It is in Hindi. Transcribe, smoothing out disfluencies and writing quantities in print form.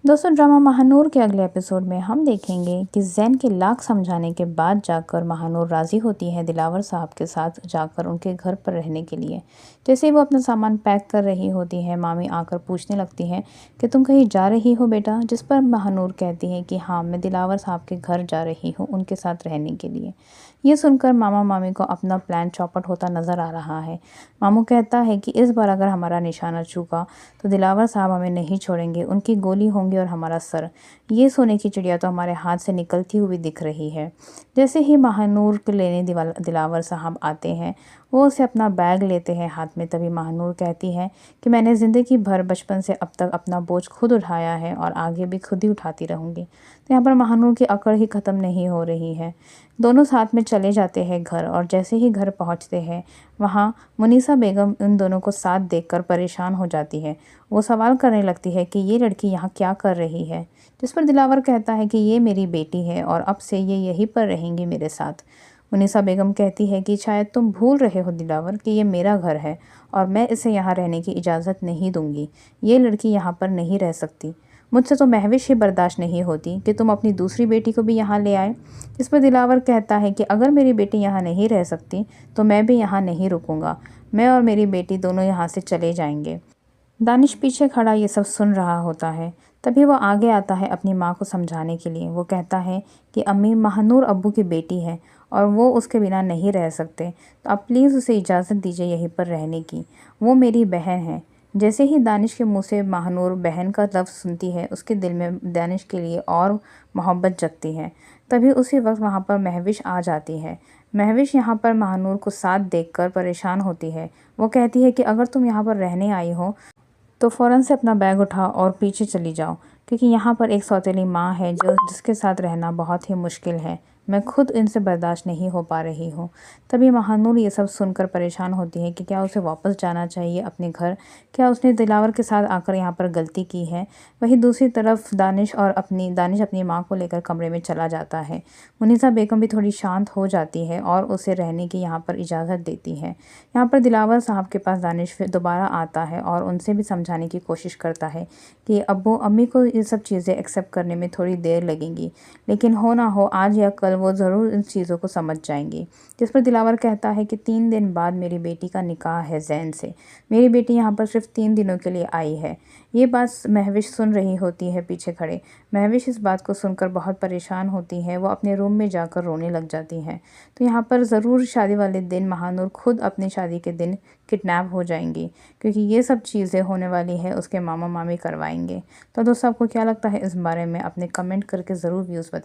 दोस्तों, ड्रामा महानूर के अगले एपिसोड में हम देखेंगे कि जैन के लाख समझाने के बाद जाकर महानूर राज़ी होती है दिलावर साहब के साथ जाकर उनके घर पर रहने के लिए। जैसे ही वो अपना सामान पैक कर रही होती है, मामी आकर पूछने लगती है कि तुम कहीं जा रही हो बेटा, जिस पर महानूर कहती है कि हाँ, मैं दिलावर साहब के घर जा रही हूँ उनके साथ रहने के लिए। ये सुनकर मामा मामी को अपना प्लान चौपट होता नज़र आ रहा है। मामू कहता है कि इस बार अगर हमारा निशाना चूका तो दिलावर साहब हमें नहीं छोड़ेंगे, उनकी गोली होंगी और हमारा सर। ये सोने की चिड़िया तो हमारे हाथ से निकलती हुई दिख रही है। जैसे ही महानूर को लेने दिलावर साहब आते हैं, वो उसे अपना बैग लेते हैं हाथ में। तभी महानूर कहती है कि मैंने ज़िंदगी भर बचपन से अब तक अपना बोझ खुद उठाया है और आगे भी खुद ही उठाती रहूँगी। तो यहाँ पर महानूर की अकड़ ही ख़त्म नहीं हो रही है। दोनों साथ में चले जाते हैं घर, और जैसे ही घर पहुँचते हैं वहाँ मुनीसा बेगम उन दोनों को साथ देखकर परेशान हो जाती है। वो सवाल करने लगती है कि ये लड़की यहाँ क्या कर रही है, जिस पर दिलावर कहता है कि ये मेरी बेटी है और अब से ये यहीं पर रहेंगी मेरे साथ। मुनीसा बेगम कहती है कि शायद तुम भूल रहे हो दिलावर कि ये मेरा घर है और मैं इसे यहाँ रहने की इजाज़त नहीं दूंगी। ये लड़की यहाँ पर नहीं रह सकती। मुझसे तो महविश ही बर्दाश्त नहीं होती कि तुम अपनी दूसरी बेटी को भी यहाँ ले आए। इस पर दिलावर कहता है कि अगर मेरी बेटी यहाँ नहीं रह सकती तो मैं भी यहाँ नहीं रुकूंगा। मैं और मेरी बेटी दोनों यहाँ से चले जाएंगे। दानिश पीछे खड़ा ये सब सुन रहा होता है। तभी वो आगे आता है अपनी माँ को समझाने के लिए। वो कहता है कि अम्मी, महानूर अब्बू की बेटी है और वो उसके बिना नहीं रह सकते, तो आप प्लीज़ उसे इजाज़त दीजिए यहीं पर रहने की। वो मेरी बहन है। जैसे ही दानिश के मुंह से महानूर बहन का लफ्ज़ सुनती है, उसके दिल में दानिश के लिए और मोहब्बत जगती है। तभी उसी वक्त वहाँ पर महविश आ जाती है। महविश यहाँ पर महानूर को साथ देखकर परेशान होती है। वो कहती है कि अगर तुम यहाँ पर रहने आई हो तो फ़ौरन से अपना बैग उठाओ और पीछे चली जाओ, क्योंकि यहाँ पर एक सौतेली माँ है जिसके साथ रहना बहुत ही मुश्किल है। मैं खुद इनसे बर्दाश्त नहीं हो पा रही हूँ। तभी महानूर ये सब सुनकर परेशान होती है कि क्या उसे वापस जाना चाहिए अपने घर, क्या उसने दिलावर के साथ आकर यहाँ पर गलती की है। वहीं दूसरी तरफ दानिश अपनी माँ को लेकर कमरे में चला जाता है। मुनीसा बेगम भी थोड़ी शांत हो जाती है और उसे रहने की यहाँ पर इजाज़त देती है। यहाँ पर दिलावर साहब के पास दानिश फिर दोबारा आता है और उनसे भी समझाने की कोशिश करता है कि अब्बू अम्मी को ये सब चीज़ें एक्सेप्ट करने में थोड़ी देर लगेंगी, लेकिन हो ना हो आज या कल वो ज़रूर इन चीज़ों को समझ जाएंगी। जिस पर दिलावर कहता है कि 3 दिन बाद मेरी बेटी का निकाह है जैन से। मेरी बेटी यहाँ पर सिर्फ 3 दिनों के लिए आई है। ये बात महविश सुन रही होती है पीछे खड़े। महविश इस बात को सुनकर बहुत परेशान होती है। वो अपने रूम में जाकर रोने लग जाती हैं। तो यहाँ पर ज़रूर शादी वाले दिन महानूर खुद अपनी शादी के दिन किडनैप हो जाएंगी, क्योंकि ये सब चीज़ें होने वाली है उसके मामा मामी करवाएंगे। तो दोस्तों, आपको क्या लगता है इस बारे में? अपने कमेंट करके ज़रूर व्यूज़ बताएं।